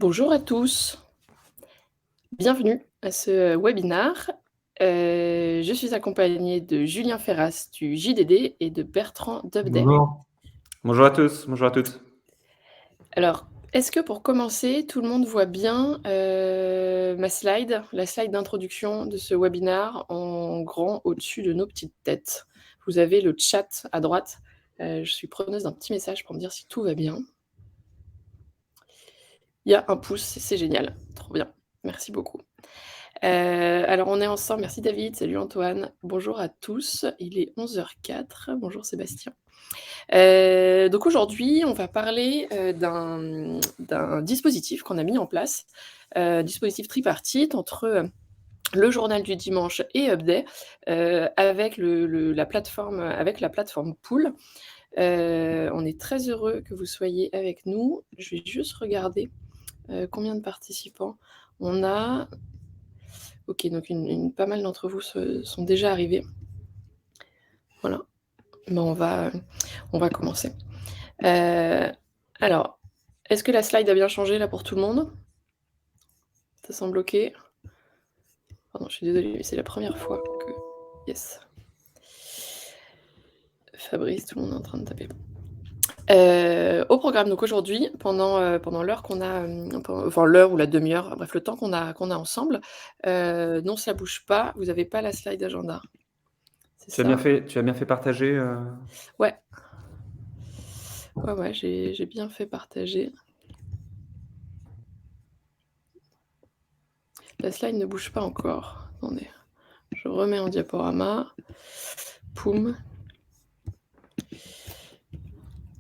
Bonjour à tous, bienvenue à ce webinaire. Je suis accompagnée de Julien Ferras du JDD et de Bertrand Dubday. Bonjour. Bonjour à tous, bonjour à toutes. Alors, est-ce que pour commencer, tout le monde voit bien ma slide, la slide d'introduction de ce webinaire en grand au-dessus de nos petites têtes? Vous avez le chat à droite. Je suis preneuse d'un petit message pour me dire si tout va bien. Il y a un pouce, c'est génial, trop bien, merci beaucoup. Alors on est ensemble, merci David, salut Antoine, bonjour à tous, il est 11h04, bonjour Sébastien. Donc aujourd'hui, on va parler d'un dispositif qu'on a mis en place, dispositif tripartite entre le journal du dimanche et Upday, avec la plateforme Pool. On est très heureux que vous soyez avec nous. Je vais juste regarder combien de participants on a. Ok, donc pas mal d'entre vous sont déjà arrivés. Voilà, ben on va commencer. Alors, est-ce que la slide a bien changé là pour tout le monde? Ça semble ok. Pardon, je suis désolée, mais c'est la première fois que... Yes. Fabrice, tout le monde est en train de taper. Au programme, donc aujourd'hui, pendant l'heure qu'on a, enfin l'heure ou la demi-heure, bref, le temps qu'on a ensemble, non, ça bouge pas, vous n'avez pas la slide agenda. Tu as bien fait partager Ouais. Ouais, j'ai bien fait partager. La slide ne bouge pas encore. Attendez, je remets en diaporama. Poum.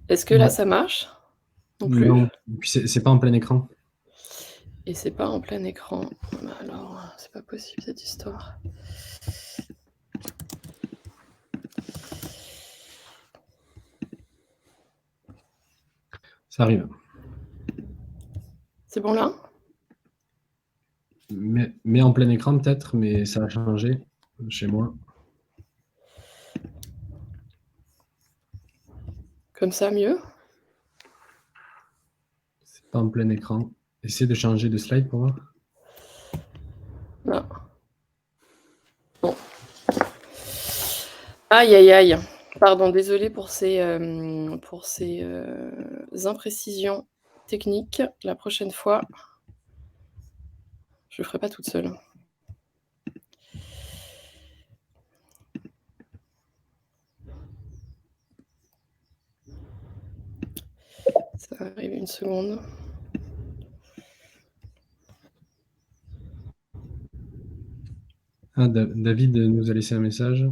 Est-ce que là, ça marche? Non plus. Non, et puis c'est pas en plein écran. Et c'est pas en plein écran. Alors, c'est pas possible cette histoire. Ça arrive. C'est bon là? Mais en plein écran peut-être, mais ça a changé chez moi. Comme ça, mieux? C'est pas en plein écran. Essaie de changer de slide pour voir. Non. Bon. Aïe, aïe, aïe. Pardon, désolé pour ces imprécisions techniques. La prochaine fois, je ne le ferai pas toute seule. Ça arrive une seconde. Ah, David nous a laissé un message.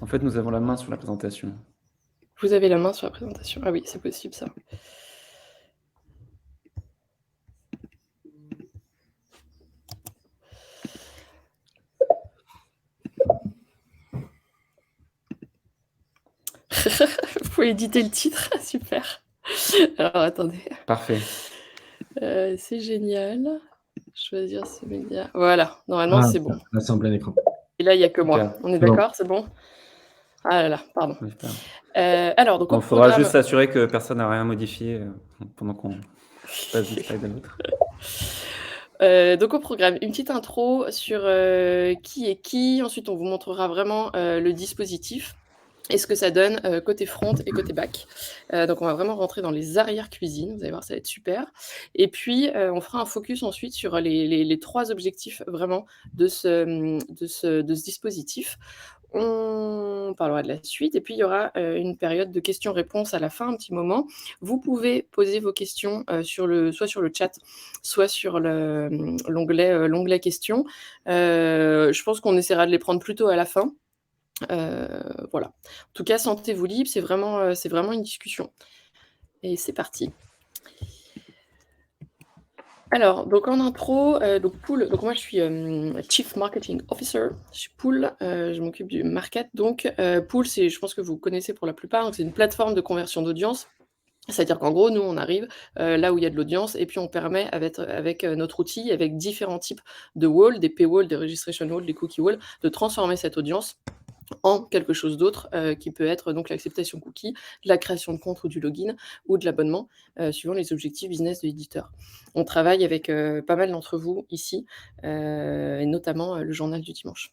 En fait, nous avons la main sur la présentation. Vous avez la main sur la présentation. Ah oui, c'est possible ça. Vous pouvez éditer le titre, super. Alors attendez. Parfait. C'est génial. Choisir ce média. Voilà, normalement c'est bon. Là, c'est en plein écran. Et là, il n'y a que moi. Super. On est d'accord, c'est bon? Ah là là, pardon. Alors, donc Il faudra juste s'assurer que personne n'a rien modifié pendant qu'on passe d'une slide à l'autre. Donc au programme, une petite intro sur qui est qui. Ensuite, on vous montrera vraiment le dispositif et ce que ça donne côté front et côté back. Donc on va vraiment rentrer dans les arrières-cuisines, vous allez voir, ça va être super. Et puis, on fera un focus ensuite sur les 3 objectifs vraiment de ce dispositif. On parlera de la suite et puis il y aura une période de questions-réponses à la fin, un petit moment. Vous pouvez poser vos questions soit sur le chat, soit sur l'onglet questions. Je pense qu'on essaiera de les prendre plutôt à la fin. Voilà. En tout cas, sentez-vous libre, c'est vraiment une discussion. Et c'est parti. Alors, donc en intro, donc Pool, donc moi je suis Chief Marketing Officer chez Pool, je m'occupe du market. Donc Pool, je pense que vous connaissez pour la plupart, donc c'est une plateforme de conversion d'audience. C'est-à-dire qu'en gros, nous, on arrive là où il y a de l'audience et puis on permet avec notre outil, avec différents types de walls, des paywalls, des registration walls, des cookie walls, de transformer cette audience en quelque chose d'autre, qui peut être donc l'acceptation cookie, la création de compte ou du login ou de l'abonnement, suivant les objectifs business de l'éditeur. On travaille avec, pas mal d'entre vous ici, et notamment, le Journal du dimanche.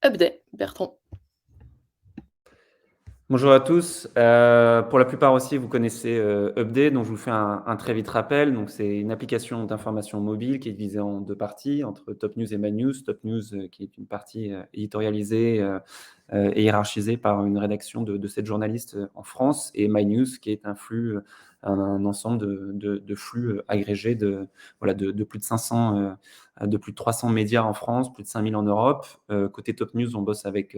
Upday, Bertrand. Bonjour à tous. Pour la plupart aussi, vous connaissez Upday, donc je vous fais un très vite rappel. Donc, c'est une application d'information mobile qui est divisée en deux parties, entre Top News et My News. Top News, qui est une partie éditorialisée et hiérarchisée par une rédaction de 7 journalistes en France, et My News, qui est un flux, un ensemble de flux agrégés de plus de 500, de plus de 300 médias en France, plus de 5000 en Europe. Côté Top News, on bosse avec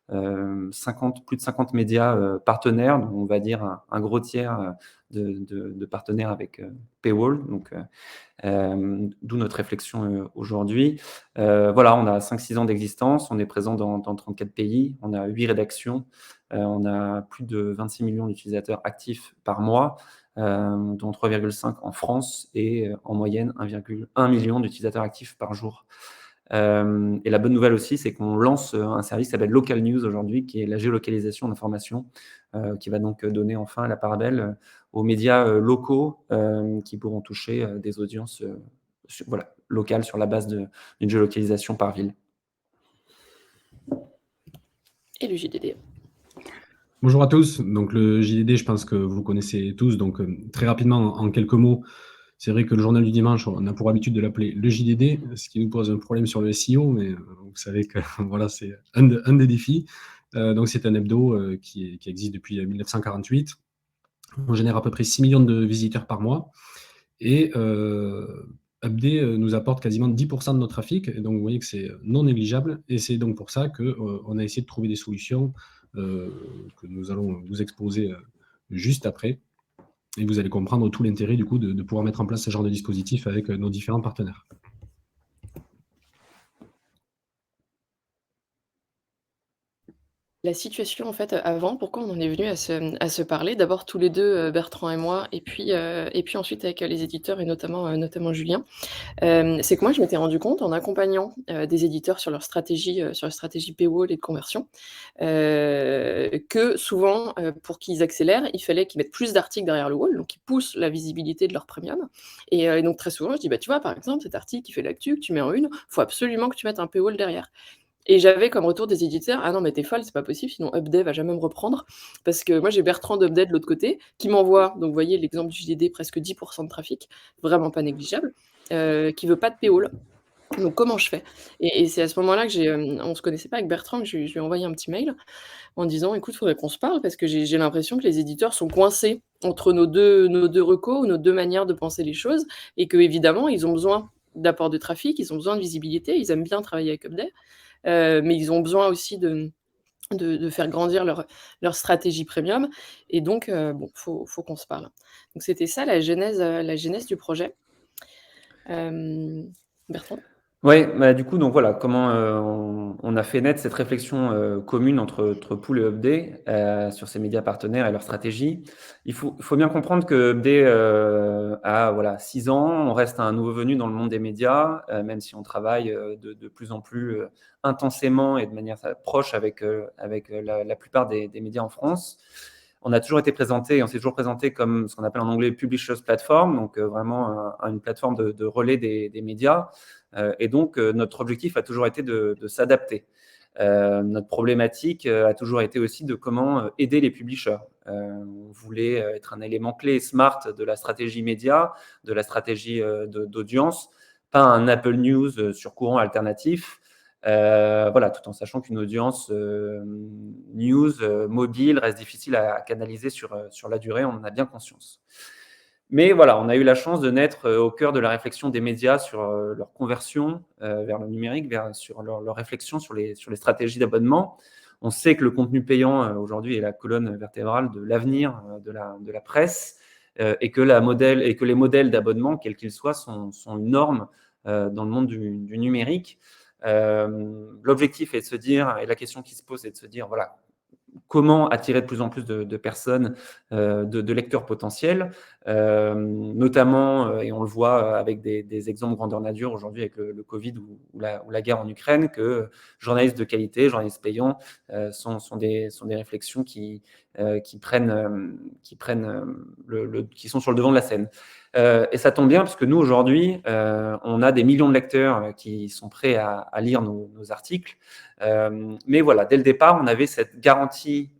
plus de 50 médias partenaires, donc on va dire un gros tiers de partenaires avec Paywall, donc d'où notre réflexion aujourd'hui. Voilà, on a 5-6 ans d'existence, on est présent dans 34 pays, on a 8 rédactions, on a plus de 26 millions d'utilisateurs actifs par mois, dont 3,5 en France et en moyenne 1,1 million d'utilisateurs actifs par jour. Et la bonne nouvelle aussi, c'est qu'on lance un service qui s'appelle Local News aujourd'hui, qui est la géolocalisation d'informations, qui va donc donner enfin la part belle aux médias locaux qui pourront toucher des audiences locales sur la base d'une géolocalisation par ville. Et le JDD. Bonjour à tous. Donc le JDD, je pense que vous connaissez tous. Donc très rapidement, en quelques mots, c'est vrai que le journal du dimanche, on a pour habitude de l'appeler le JDD, ce qui nous pose un problème sur le SEO, mais vous savez que voilà, c'est un des défis. Donc c'est un hebdo qui existe depuis 1948. On génère à peu près 6 millions de visiteurs par mois. Et Upday nous apporte quasiment 10% de notre trafic. Et donc vous voyez que c'est non négligeable. Et c'est donc pour ça qu'on a essayé de trouver des solutions que nous allons vous exposer juste après. Et vous allez comprendre tout l'intérêt du coup de pouvoir mettre en place ce genre de dispositif avec nos différents partenaires. La situation en fait avant, pourquoi on en est venu à se parler? D'abord tous les 2, Bertrand et moi et puis ensuite avec, les éditeurs et notamment Julien. C'est que moi je m'étais rendu compte en accompagnant, des éditeurs sur leur stratégie paywall et de conversion, que souvent, pour qu'ils accélèrent, il fallait qu'ils mettent plus d'articles derrière le wall, donc qu'ils poussent la visibilité de leur premium et donc très souvent je dis: «Bah, tu vois, par exemple, cet article qui fait l'actu, que tu mets en une, faut absolument que tu mettes un paywall derrière». Et j'avais comme retour des éditeurs: «Ah non, mais tu es folle, c'est pas possible, sinon Upday va jamais me reprendre». Parce que moi, j'ai Bertrand d'Upday de l'autre côté, qui m'envoie, donc vous voyez l'exemple du JDD, presque 10 de trafic, vraiment pas négligeable, qui veut pas de paywall. Donc comment je fais? Et c'est à ce moment-là que on se connaissait pas avec Bertrand, que je lui ai envoyé un petit mail en disant: «Écoute, faudrait qu'on se parle parce que j'ai l'impression que les éditeurs sont coincés entre nos deux recos, nos 2 manières de penser les choses et qu'évidemment, ils ont besoin d'apport de trafic, ils ont besoin de visibilité, ils aiment bien travailler avec Upday, mais ils ont besoin aussi de faire grandir leur stratégie premium et donc bon, faut qu'on se parle». Donc c'était ça la genèse du projet. Bertrand? Ouais, bah, du coup, donc voilà, comment on a fait naître cette réflexion commune entre Pool et Upday sur ces médias partenaires et leur stratégie. Il faut bien comprendre que Upday a voilà, 6 ans, on reste un nouveau venu dans le monde des médias, même si on travaille de plus en plus intensément et de manière proche avec la plupart des médias en France. On a toujours été présenté, on s'est toujours présenté comme ce qu'on appelle en anglais Publishers Platform, donc vraiment une plateforme de relais des médias. Et donc, notre objectif a toujours été de s'adapter. Notre problématique a toujours été aussi de comment aider les publishers. On voulait être un élément clé smart de la stratégie média, de la stratégie d'audience, pas un Apple News sur courant alternatif. Voilà, tout en sachant qu'une audience news mobile reste difficile à canaliser sur la durée, on en a bien conscience. Mais voilà, on a eu la chance de naître au cœur de la réflexion des médias sur leur conversion vers le numérique, sur leur réflexion sur les stratégies d'abonnement. On sait que le contenu payant aujourd'hui est la colonne vertébrale de l'avenir de la presse et que les modèles d'abonnement, quels qu'ils soient, sont une norme dans le monde du numérique. L'objectif est de se dire, et la question qui se pose, c'est de se dire, voilà, comment attirer de plus en plus de personnes, de lecteurs potentiels. notamment, et on le voit avec des exemples grandeur nature aujourd'hui avec le Covid ou la guerre en Ukraine, que journalistes de qualité, journalistes payants sont des réflexions qui sont sur le devant de la scène. Et ça tombe bien parce que nous, aujourd'hui, on a des millions de lecteurs qui sont prêts à lire nos articles. Mais voilà, dès le départ, on avait cette garantie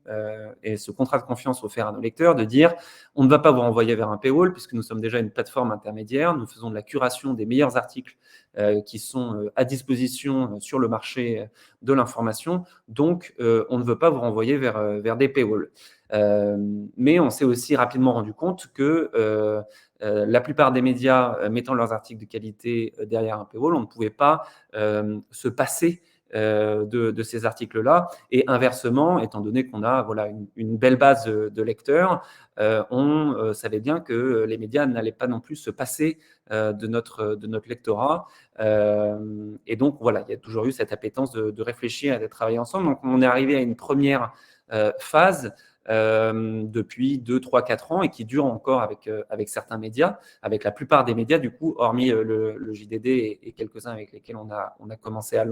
et ce contrat de confiance offert à nos lecteurs de dire on ne va pas vous renvoyer vers un paywall puisque nous sommes déjà une plateforme intermédiaire. Nous faisons de la curation des meilleurs articles qui sont à disposition sur le marché de l'information. Donc, on ne veut pas vous renvoyer vers des paywalls. Mais on s'est aussi rapidement rendu compte que la plupart des médias mettant leurs articles de qualité derrière un paywall, on ne pouvait pas se passer de ces articles-là. Et inversement, étant donné qu'on a une belle base de lecteurs, on savait bien que les médias n'allaient pas non plus se passer de notre lectorat. Et donc, voilà, il y a toujours eu cette appétence de réfléchir et de travailler ensemble. Donc, on est arrivé à une première phase depuis 2, 3, 4 ans et qui dure encore avec certains médias, avec la plupart des médias, du coup, hormis le JDD et quelques-uns avec lesquels on a commencé à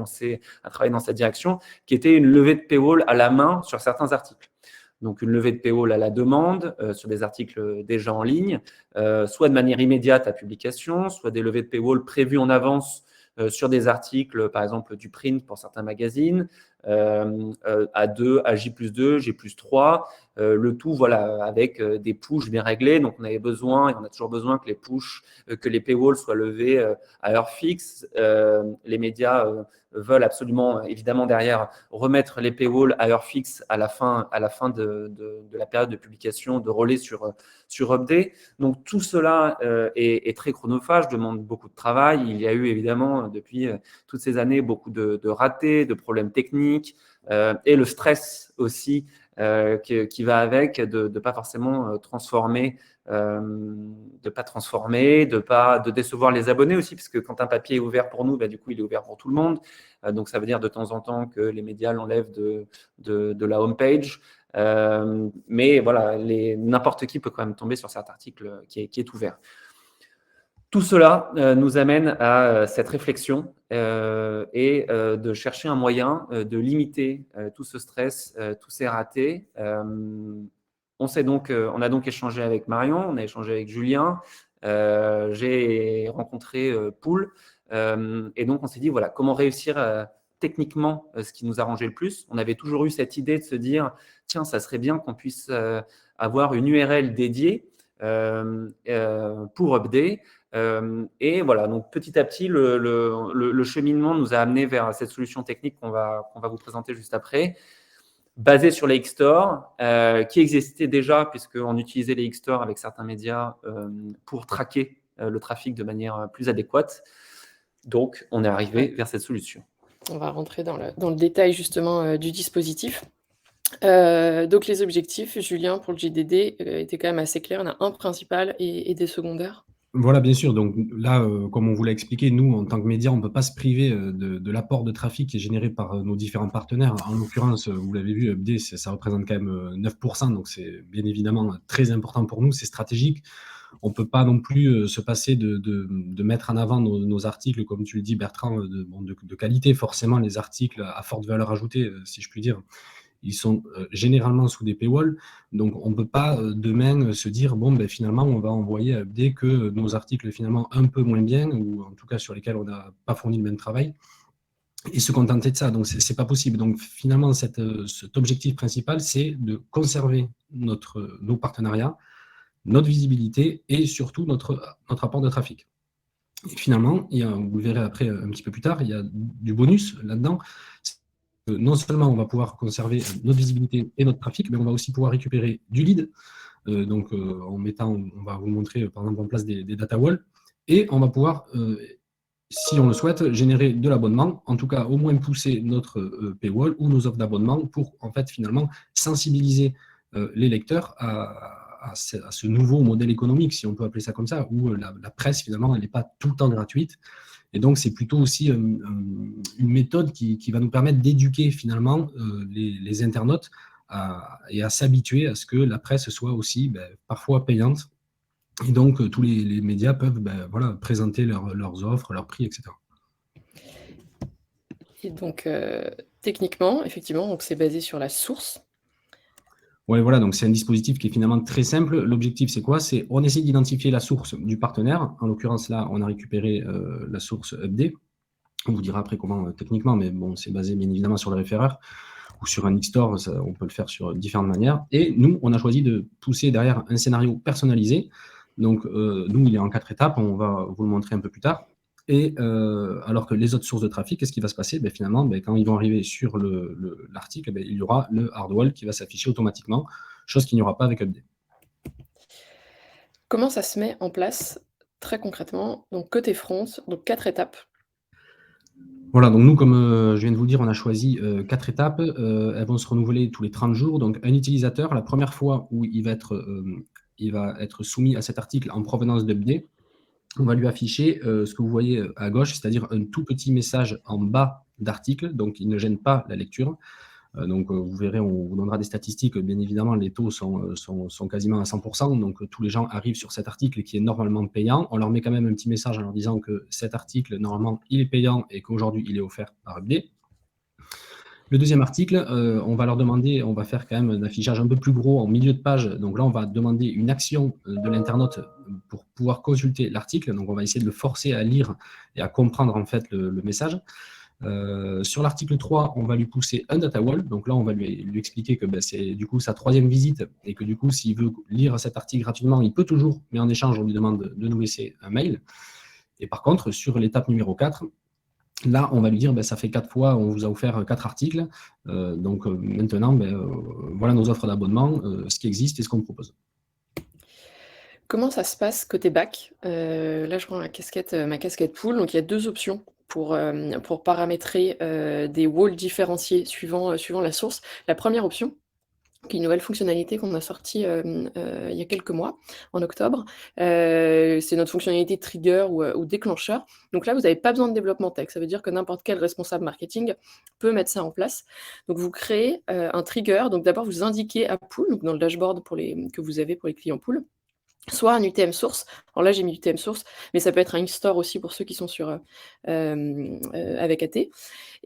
travailler dans cette direction, qui était une levée de paywall à la main sur certains articles. Donc, une levée de paywall à la demande sur des articles déjà en ligne, soit de manière immédiate à publication, soit des levées de paywall prévues en avance sur des articles, par exemple du print pour certains magazines, A2, à J+2, J+3, le tout voilà, avec des pushes bien réglés. Donc, on avait besoin, et on a toujours besoin que les paywalls soient levés à heure fixe. Les médias veulent absolument, évidemment, derrière, remettre les paywalls à heure fixe à la fin de la période de publication de relais sur Upday. Donc, tout cela est très chronophage, demande beaucoup de travail. Il y a eu, évidemment, depuis toutes ces années, beaucoup de ratés, de problèmes techniques et le stress aussi qui va avec, de pas forcément transformer, de décevoir les abonnés aussi, parce que quand un papier est ouvert pour nous, du coup, il est ouvert pour tout le monde. Donc, ça veut dire de temps en temps que les médias l'enlèvent de la homepage. Mais voilà, n'importe qui peut quand même tomber sur cet article qui est ouvert. Tout cela nous amène à cette réflexion et de chercher un moyen de limiter tout ce stress, tous ces ratés. On a donc échangé avec Marion, on a échangé avec Julien, j'ai rencontré Poul, et donc on s'est dit voilà, comment réussir techniquement ce qui nous arrangeait le plus. On avait toujours eu cette idée de se dire tiens, ça serait bien qu'on puisse avoir une URL dédiée pour Upday. Et voilà, donc petit à petit, le cheminement nous a amené vers cette solution technique qu'on va vous présenter juste après, basée sur les Xstore, qui existait déjà puisqu'on utilisait les Xstore avec certains médias pour traquer le trafic de manière plus adéquate. Donc, on est arrivé vers cette solution. On va rentrer dans le détail justement du dispositif. Donc les objectifs, Julien, pour le JDD, étaient quand même assez clairs. On a un principal et des secondaires. Voilà, bien sûr. Donc là, comme on vous l'a expliqué, nous, en tant que média, on ne peut pas se priver de l'apport de trafic qui est généré par nos différents partenaires. En l'occurrence, vous l'avez vu, Upday, ça représente quand même 9%, donc c'est bien évidemment très important pour nous, c'est stratégique. On ne peut pas non plus se passer de mettre en avant nos articles, comme tu le dis, Bertrand, de qualité. Forcément, les articles à forte valeur ajoutée, si je puis dire, ils sont généralement sous des paywalls, donc on ne peut pas demain se dire bon ben finalement on va envoyer à Upday que nos articles finalement un peu moins bien, ou en tout cas sur lesquels on n'a pas fourni le même travail, et se contenter de ça. Donc c'est pas possible. Donc finalement cet objectif principal, c'est de conserver nos partenariats, notre visibilité et surtout notre apport de trafic. Et finalement, vous le verrez après un petit peu plus tard, il y a du bonus là-dedans. Non seulement on va pouvoir conserver notre visibilité et notre trafic, mais on va aussi pouvoir récupérer du lead. On va vous montrer par exemple en place des data walls, et on va pouvoir, si on le souhaite, générer de l'abonnement, en tout cas au moins pousser notre paywall ou nos offres d'abonnement pour en fait finalement sensibiliser les lecteurs à ce nouveau modèle économique, si on peut appeler ça comme ça, où la presse finalement elle n'est pas tout le temps gratuite. Et donc, c'est plutôt aussi une méthode qui va nous permettre d'éduquer finalement les internautes et à s'habituer à ce que la presse soit aussi parfois payante Et donc, tous les médias peuvent voilà, présenter leurs offres, leurs prix, etc. Et donc, techniquement, effectivement, donc c'est basé sur la source. Ouais, voilà, donc c'est un dispositif qui est finalement très simple. L'objectif, c'est quoi? C'est on essaie d'identifier la source du partenaire. En l'occurrence, là, on a récupéré la source Upday. On vous dira après comment techniquement, mais bon, c'est basé bien évidemment sur le référeur ou sur un X-Store, on peut le faire sur différentes manières. Et nous, on a choisi de pousser derrière un scénario personnalisé. Donc, nous, il est en 4 étapes, on va vous le montrer un peu plus tard. Et alors que les autres sources de trafic, qu'est-ce qui va se passer? Finalement, quand ils vont arriver sur l'article, il y aura le hardwall qui va s'afficher automatiquement, chose qu'il n'y aura pas avec Upday. Comment ça se met en place très concrètement? Donc côté front, donc 4 étapes. Voilà, donc nous, comme je viens de vous le dire, on a choisi 4 étapes. Elles vont se renouveler tous les 30 jours. Donc un utilisateur, la première fois où il va être soumis à cet article en provenance d'Upday, on va lui afficher ce que vous voyez à gauche, c'est-à-dire un tout petit message en bas d'article, donc il ne gêne pas la lecture. Donc vous verrez, on vous donnera des statistiques. Bien évidemment, les taux sont quasiment à 100%, donc tous les gens arrivent sur cet article qui est normalement payant. On leur met quand même un petit message en leur disant que cet article, normalement, il est payant et qu'aujourd'hui, il est offert par Upday. Le deuxième article, on va leur demander, on va faire quand même un affichage un peu plus gros en milieu de page. Donc là, on va demander une action de l'internaute pour pouvoir consulter l'article. Donc on va essayer de le forcer à lire et à comprendre en fait le message. Sur l'article 3, on va lui pousser un data wall. Donc là, on va lui expliquer que c'est du coup sa 3e visite et que du coup, s'il veut lire cet article gratuitement, il peut toujours, mais en échange, on lui demande de nous laisser un mail. Et par contre, sur l'étape numéro 4, là, on va lui dire, ça fait 4 fois, on vous a offert 4 articles. Donc maintenant, voilà nos offres d'abonnement, ce qui existe et ce qu'on propose. Comment ça se passe côté back? Là, je prends ma casquette pool. Donc il y a 2 options pour paramétrer, des walls différenciés suivant la source. La première option, qui est une nouvelle fonctionnalité qu'on a sortie, il y a quelques mois, en octobre. C'est notre fonctionnalité trigger ou déclencheur. Donc là, vous n'avez pas besoin de développement tech. Ça veut dire que n'importe quel responsable marketing peut mettre ça en place. Donc vous créez, un trigger. Donc d'abord, vous indiquez à Pool, donc dans le dashboard que vous avez pour les clients Pool, soit un UTM source. Alors là, j'ai mis UTM source, mais ça peut être un X-Store aussi pour ceux qui sont sur, avec AT.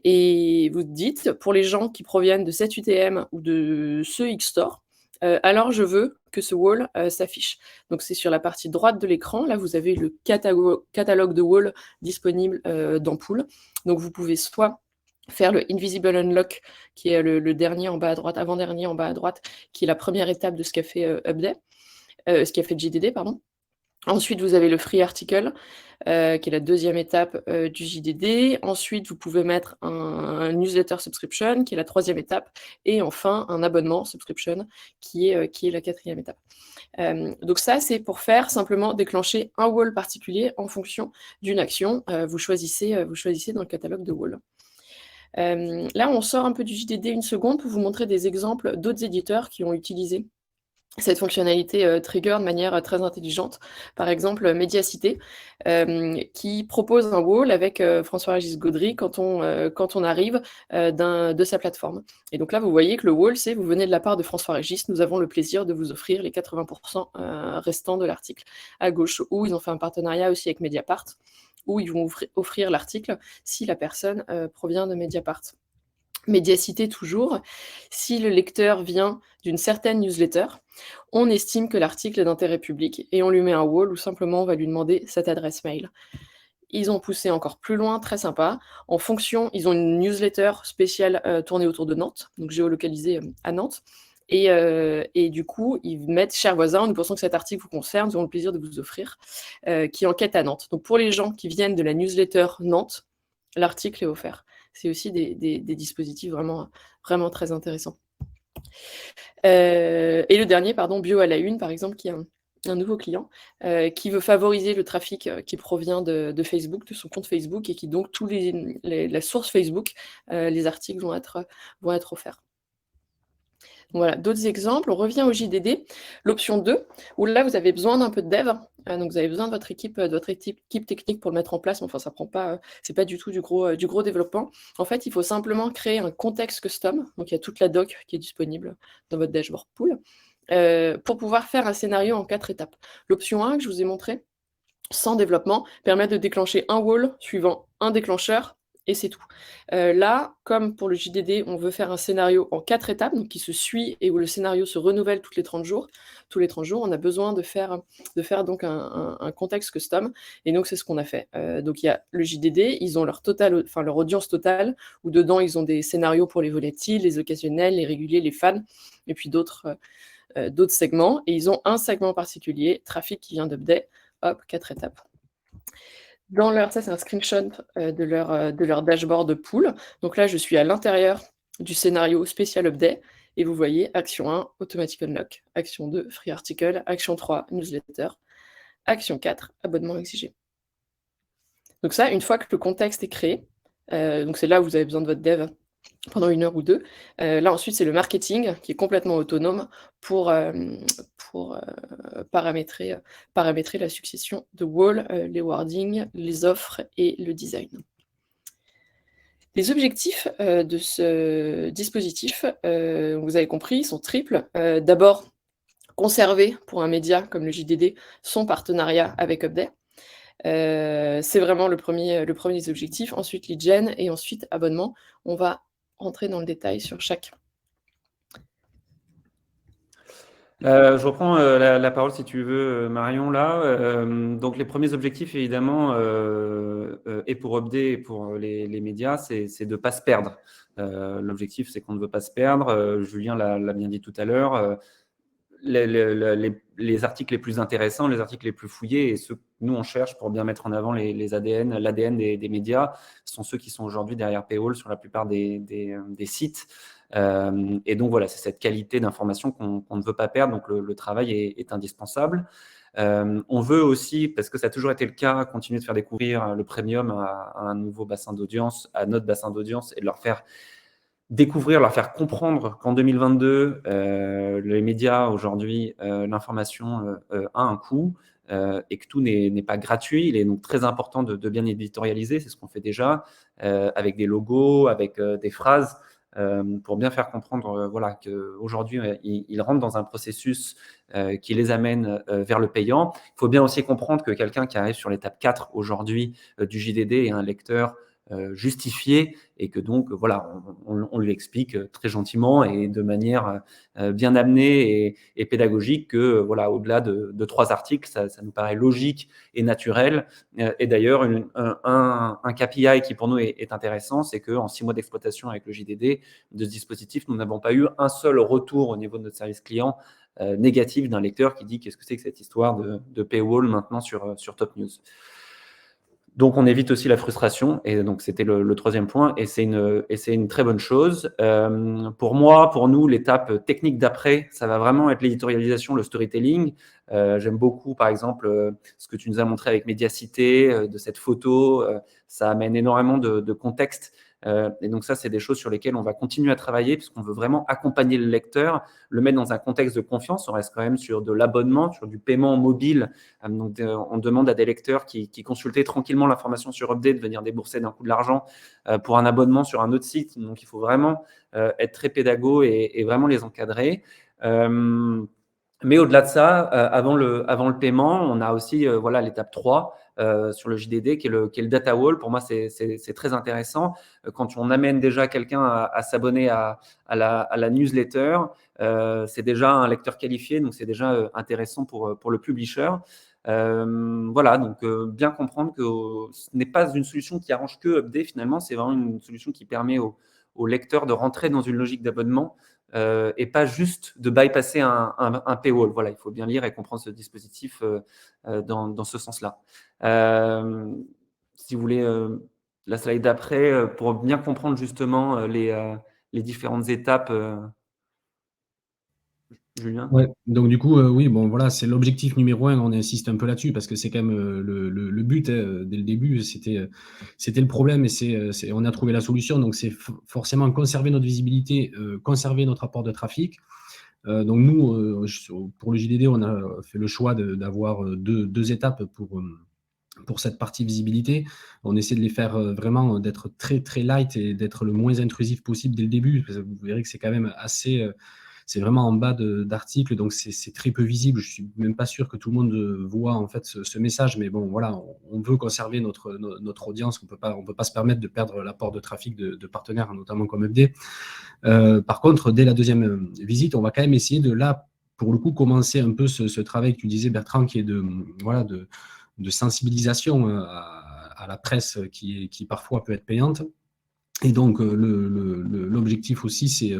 Et vous dites, pour les gens qui proviennent de cet UTM ou de ce X-Store, alors je veux que ce wall s'affiche. Donc c'est sur la partie droite de l'écran. Là, vous avez le catalogue de wall disponible dans Pool. Donc vous pouvez soit faire le Invisible Unlock, qui est le dernier en bas à droite, avant-dernier en bas à droite, qui est la première étape de ce qu'a fait Upday. Ce qui a fait JDD, pardon. Ensuite, vous avez le Free Article, qui est la 2e étape du JDD. Ensuite, vous pouvez mettre un Newsletter Subscription, qui est la 3e étape. Et enfin, un abonnement Subscription, qui est la 4e étape. Donc ça, c'est pour faire simplement déclencher un wall particulier en fonction d'une action. Vous choisissez dans le catalogue de wall. Là, on sort un peu du JDD une seconde pour vous montrer des exemples d'autres éditeurs qui ont utilisé cette fonctionnalité trigger de manière très intelligente. Par exemple, Mediacité, qui propose un wall avec François-Régis Gaudry quand on arrive de sa plateforme. Et donc là, vous voyez que le wall, c'est « Vous venez de la part de François-Régis, nous avons le plaisir de vous offrir les 80% restants de l'article ». À gauche, où ils ont fait un partenariat aussi avec Mediapart, où ils vont offrir l'article si la personne provient de Mediapart. Mediacité toujours, si le lecteur vient d'une certaine newsletter, on estime que l'article est d'intérêt public et on lui met un wall ou simplement on va lui demander cette adresse mail. Ils ont poussé encore plus loin, très sympa. En fonction, ils ont une newsletter spéciale tournée autour de Nantes, donc géolocalisée à Nantes. Et du coup, ils mettent « Chers voisins, nous pensons que cet article vous concerne, nous avons le plaisir de vous offrir », qui enquête à Nantes. Donc pour les gens qui viennent de la newsletter Nantes, l'article est offert. C'est aussi des dispositifs vraiment, vraiment très intéressants. Et le dernier, Bio à la Une, par exemple, qui est un nouveau client, qui veut favoriser le trafic qui provient de Facebook, de son compte Facebook, et qui donc, la source Facebook, les articles vont être offerts. Voilà, d'autres exemples. On revient au JDD. L'option 2, où là, vous avez besoin d'un peu de dev. Donc, vous avez besoin de votre équipe technique pour le mettre en place. Enfin, ça prend pas, c'est pas du tout du gros développement. En fait, il faut simplement créer un contexte custom. Donc, il y a toute la doc qui est disponible dans votre dashboard Pool. pour pouvoir faire un scénario en 4 étapes. L'option 1 que je vous ai montré, sans développement, permet de déclencher un wall suivant un déclencheur et c'est tout. Là, comme pour le JDD, on veut faire un scénario en 4 étapes, donc qui se suit et où le scénario se renouvelle tous les 30 jours. Tous les 30 jours, on a besoin de faire donc un contexte custom et donc c'est ce qu'on a fait. Donc il y a le JDD, ils ont leur audience totale, où dedans ils ont des scénarios pour les volatiles, les occasionnels, les réguliers, les fans et puis d'autres segments. Et ils ont un segment particulier, trafic qui vient d'update. Hop, 4 étapes. Ça, c'est un screenshot de leur dashboard de pool. Donc là, je suis à l'intérieur du scénario spécial update et vous voyez action 1, automatic unlock, action 2, free article, action 3, newsletter, action 4, abonnement exigé. Donc ça, une fois que le contexte est créé, donc c'est là où vous avez besoin de votre dev pendant 1 heure ou 2. Là, ensuite, c'est le marketing qui est complètement autonome pour paramétrer la succession de walls, les wordings, les offres et le design. Les objectifs de ce dispositif, vous avez compris, sont triples. D'abord, conserver pour un média comme le JDD son partenariat avec Update. C'est vraiment le premier des objectifs. Ensuite, lead gen et ensuite abonnement. On va rentrer dans le détail sur chaque. Je reprends la parole si tu veux, Marion, là. Donc, les premiers objectifs, évidemment, et pour Update et pour les médias, c'est de ne pas se perdre. L'objectif, c'est qu'on ne veut pas se perdre. Julien l'a bien dit tout à l'heure. Les articles les plus intéressants, les articles les plus fouillés et ceux que nous, on cherche pour bien mettre en avant l'ADN des médias sont ceux qui sont aujourd'hui derrière Paywall sur la plupart des sites. Et donc, voilà, c'est cette qualité d'information qu'on ne veut pas perdre. Donc, le travail est indispensable. On veut aussi, parce que ça a toujours été le cas, continuer de faire découvrir le premium à un nouveau bassin d'audience, à notre bassin d'audience et de leur faire découvrir, leur faire comprendre qu'en 2022, les médias aujourd'hui, l'information a un coût et que tout n'est pas gratuit. Il est donc très important de bien éditorialiser, c'est ce qu'on fait déjà, avec des logos, avec des phrases, pour bien faire comprendre voilà, qu'aujourd'hui, ils rentrent dans un processus qui les amène vers le payant. Il faut bien aussi comprendre que quelqu'un qui arrive sur l'étape 4 aujourd'hui du JDD est un lecteur justifié et que donc voilà, on lui explique très gentiment et de manière bien amenée et pédagogique que voilà, au-delà de 3 articles, ça nous paraît logique et naturel. Et d'ailleurs, un KPI qui pour nous est intéressant, c'est qu'en 6 mois d'exploitation avec le JDD de ce dispositif, nous n'avons pas eu un seul retour au niveau de notre service client négatif d'un lecteur qui dit qu'est-ce que c'est que cette histoire de paywall maintenant sur Top News. Donc, on évite aussi la frustration. Et donc, c'était le troisième point. Et c'est une très bonne chose. Pour moi, pour nous, l'étape technique d'après, ça va vraiment être l'éditorialisation, le storytelling. J'aime beaucoup, par exemple, ce que tu nous as montré avec Médiacité, de cette photo. Ça amène énormément de contexte. Et donc ça, c'est des choses sur lesquelles on va continuer à travailler puisqu'on veut vraiment accompagner le lecteur, le mettre dans un contexte de confiance. On reste quand même sur de l'abonnement, sur du paiement mobile. Donc, on demande à des lecteurs qui consultaient tranquillement l'information sur Update de venir débourser d'un coup de l'argent pour un abonnement sur un autre site. Donc, il faut vraiment être très pédago et vraiment les encadrer. Mais au-delà de ça, avant le paiement, on a aussi voilà, l'étape 3 sur le JDD qui est le data wall. Pour moi, c'est très intéressant. Quand on amène déjà quelqu'un à s'abonner à la newsletter, c'est déjà un lecteur qualifié, donc c'est déjà intéressant pour le publisher. Voilà, donc bien comprendre que ce n'est pas une solution qui arrange que Update finalement, c'est vraiment une solution qui permet au lecteur de rentrer dans une logique d'abonnement et pas juste de bypasser un paywall. Voilà, il faut bien lire et comprendre ce dispositif dans ce sens-là. Si vous voulez, la slide d'après, pour bien comprendre justement les différentes étapes. Julien ? Ouais, donc du coup, oui, bon, voilà, c'est l'objectif numéro 1, on insiste un peu là-dessus parce que c'est quand même le but, dès le début, c'était le problème et on a trouvé la solution. Donc, c'est forcément conserver notre visibilité, conserver notre apport de trafic. Donc, nous, pour le JDD, on a fait le choix d'avoir deux étapes pour cette partie visibilité. On essaie de les faire vraiment d'être très, très light et d'être le moins intrusif possible dès le début. Vous verrez que c'est quand même c'est vraiment en bas d'article, donc c'est très peu visible. Je suis même pas sûr que tout le monde voit en fait ce message, mais bon, voilà, on veut conserver notre audience. On peut pas se permettre de perdre l'apport de trafic de partenaires, notamment comme FD. Par contre, dès la deuxième visite, on va quand même essayer de là, pour le coup, commencer un peu ce travail que tu disais, Bertrand, qui est de sensibilisation à la presse qui parfois peut être payante. Et donc, l'objectif aussi, c'est,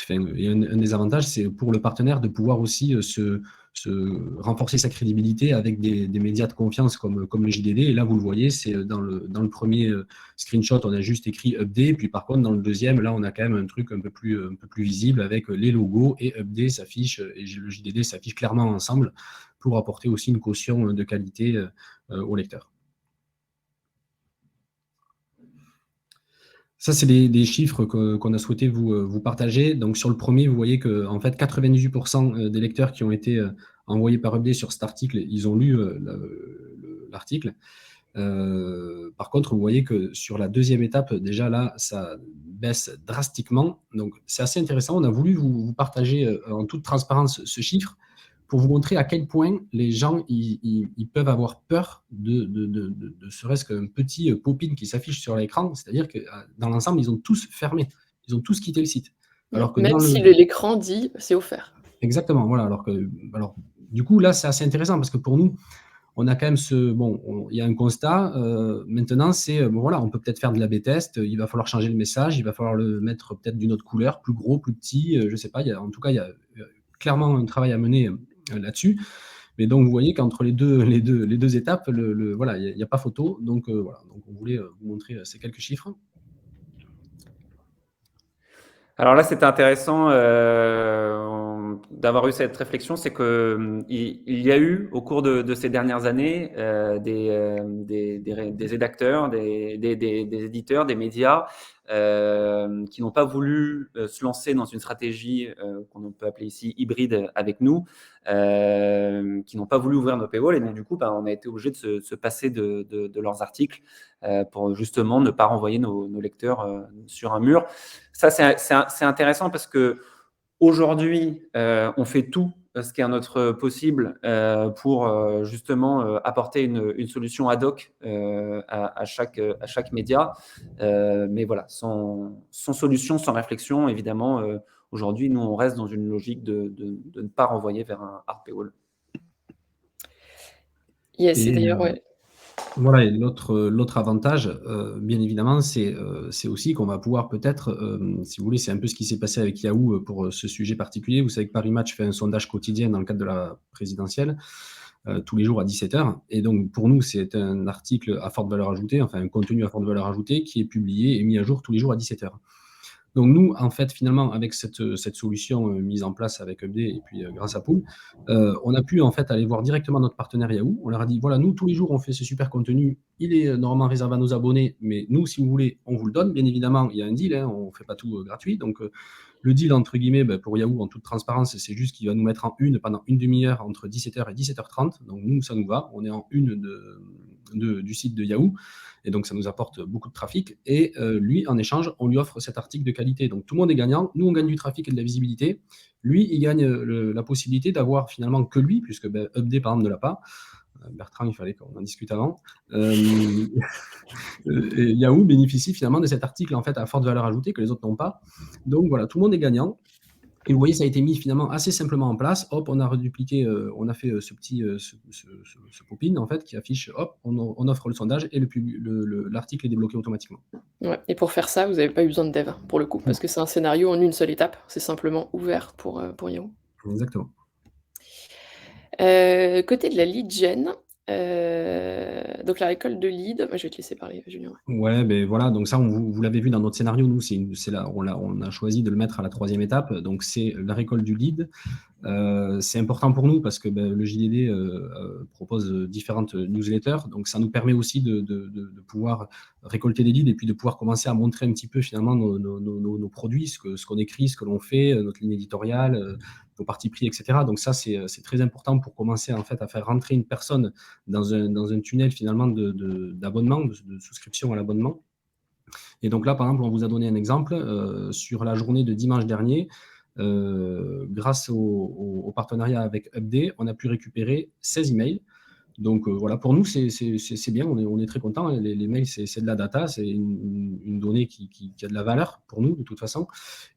et un des avantages, c'est pour le partenaire de pouvoir aussi renforcer sa crédibilité avec des médias de confiance comme le JDD. Et là, vous le voyez, c'est dans le premier screenshot, on a juste écrit Update. Puis par contre, dans le deuxième, là, on a quand même un truc un peu plus visible avec les logos et Update s'affiche et le JDD s'affiche clairement ensemble pour apporter aussi une caution de qualité au lecteur. Ça, c'est des chiffres qu'on a souhaité vous partager. Donc, sur le premier, vous voyez que en fait, 98% des lecteurs qui ont été envoyés par Update sur cet article, ils ont lu l'article. Par contre, vous voyez que sur la deuxième étape, déjà là, ça baisse drastiquement. Donc, c'est assez intéressant. On a voulu vous partager en toute transparence ce chiffre pour vous montrer à quel point les gens ils peuvent avoir peur de serait-ce qu'un petit pop-in qui s'affiche sur l'écran. C'est-à-dire que dans l'ensemble, ils ont tous fermé. Ils ont tous quitté le site. Alors que même si l'écran dit c'est offert. Exactement, voilà. Alors, du coup, là, c'est assez intéressant parce que pour nous, on a quand même il y a un constat. Maintenant, c'est, voilà, on peut peut-être faire de l'A/B test. Il va falloir changer le message. Il va falloir le mettre peut-être d'une autre couleur, plus gros, plus petit. Je ne sais pas. En tout cas, il y a clairement un travail à mener là-dessus. Mais donc, vous voyez qu'entre les deux étapes, voilà, il n'y a pas photo. Donc, voilà. Donc, on voulait vous montrer ces quelques chiffres. Alors là, c'était intéressant d'avoir eu cette réflexion, c'est qu'il y a eu au cours de ces dernières années des rédacteurs, des éditeurs, des médias qui n'ont pas voulu se lancer dans une stratégie qu'on peut appeler ici hybride avec nous, qui n'ont pas voulu ouvrir nos paywalls, et donc du coup, on a été obligé de se passer de leurs articles pour justement ne pas renvoyer nos lecteurs sur un mur. Ça, c'est intéressant parce que aujourd'hui, on fait tout ce qui est à notre possible pour justement apporter une solution ad hoc à chaque média. Mais voilà, sans solution, sans réflexion, évidemment, aujourd'hui, nous, on reste dans une logique de ne pas renvoyer vers un hard paywall. Yes, c'est d'ailleurs, ouais. Voilà, et l'autre avantage, bien évidemment, c'est aussi qu'on va pouvoir peut-être, si vous voulez, c'est un peu ce qui s'est passé avec Yahoo pour ce sujet particulier. Vous savez que Paris Match fait un sondage quotidien dans le cadre de la présidentielle, tous les jours à 17h. Et donc, pour nous, c'est un article à forte valeur ajoutée, enfin un contenu à forte valeur ajoutée qui est publié et mis à jour tous les jours à 17h. Donc nous, en fait, finalement, avec cette solution mise en place avec Update et puis grâce à Pool, on a pu en fait aller voir directement notre partenaire Yahoo. On leur a dit, voilà, nous, tous les jours, on fait ce super contenu. Il est normalement réservé à nos abonnés, mais nous, si vous voulez, on vous le donne. Bien évidemment, il y a un deal, hein, on ne fait pas tout gratuit. Donc, le deal, entre guillemets, pour Yahoo, en toute transparence, c'est juste qu'il va nous mettre en une pendant une demi-heure entre 17h et 17h30. Donc, nous, ça nous va. On est en une du site de Yahoo. Et donc, ça nous apporte beaucoup de trafic. Et lui, en échange, on lui offre cet article de qualité. Donc, tout le monde est gagnant. Nous, on gagne du trafic et de la visibilité. Lui, il gagne la possibilité d'avoir finalement que lui, puisque Update, par exemple, ne l'a pas. Bertrand, il fallait qu'on en discute avant. Yahoo bénéficie finalement de cet article en fait, à forte valeur ajoutée que les autres n'ont pas. Donc, voilà, tout le monde est gagnant. Et vous voyez, ça a été mis finalement assez simplement en place. Hop, on a redupliqué, on a fait ce petit ce pop-in en fait qui affiche. Hop, on offre le sondage et l'article est débloqué automatiquement. Ouais. Et pour faire ça, vous n'avez pas eu besoin de dev pour le coup, parce que c'est un scénario en une seule étape. C'est simplement ouvert pour Yahoo. Exactement. Côté de la lead gen, donc la récolte de lead, je vais te laisser parler, Julien. Ouais, ben voilà, donc ça, vous l'avez vu dans notre scénario, nous, on a choisi de le mettre à la troisième étape, donc c'est la récolte du lead. C'est important pour nous parce que le JDD propose différentes newsletters, donc ça nous permet aussi de pouvoir récolter des leads et puis de pouvoir commencer à montrer un petit peu finalement nos produits, ce qu'on écrit, ce que l'on fait, notre ligne éditoriale, nos partis pris, etc. Donc ça, c'est très important pour commencer en fait à faire rentrer une personne dans un tunnel finalement d'abonnement, de souscription à l'abonnement. Et donc là, par exemple, on vous a donné un exemple sur la journée de dimanche dernier. grâce au partenariat avec Upday, on a pu récupérer 16 emails. Donc voilà, pour nous, c'est bien, on est très contents. Les mails, c'est de la data, c'est une donnée qui a de la valeur pour nous, de toute façon.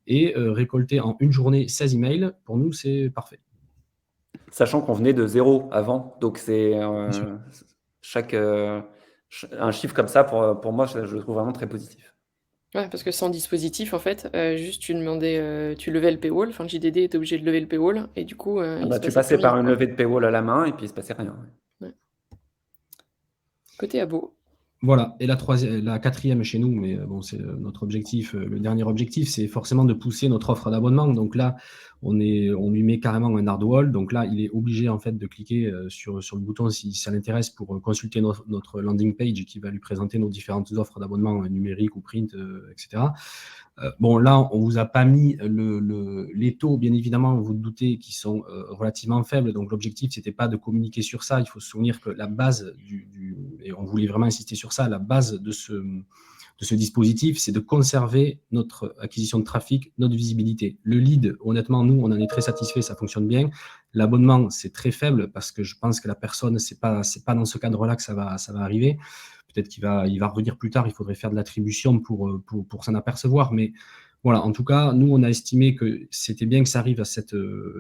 Et récolter en une journée 16 emails, pour nous, c'est parfait. Sachant qu'on venait de 0 avant. Donc, c'est Bien sûr. un chiffre comme ça, pour moi, je le trouve vraiment très positif. Ouais, parce que sans dispositif, en fait, juste tu demandais, tu levais le paywall, enfin le JDD était obligé de lever le paywall et du coup, Ah il bah, se tu passait plus passais rien, par une quoi. levée de paywall à la main et puis il se passait rien. Ouais. Côté abo. Voilà, et la quatrième chez nous, mais bon, c'est notre objectif, le dernier objectif, c'est forcément de pousser notre offre d'abonnement. Donc là, on lui met carrément un hard wall. Donc là, il est obligé en fait de cliquer sur le bouton si ça l'intéresse pour consulter notre landing page qui va lui présenter nos différentes offres d'abonnement numériques ou print, etc. Bon, là, on vous a pas mis les taux, bien évidemment, vous vous doutez, qui sont relativement faibles. Donc, l'objectif, c'était pas de communiquer sur ça. Il faut se souvenir que la base et on voulait vraiment insister sur ça, la base de ce dispositif, c'est de conserver notre acquisition de trafic, notre visibilité. Le lead, honnêtement, nous, on en est très satisfait, ça fonctionne bien. L'abonnement, c'est très faible parce que je pense que la personne, c'est pas dans ce cadre-là que ça va arriver. Peut-être qu'il va revenir plus tard, il faudrait faire de l'attribution pour s'en apercevoir. Mais voilà, en tout cas, nous, on a estimé que c'était bien que ça arrive à cette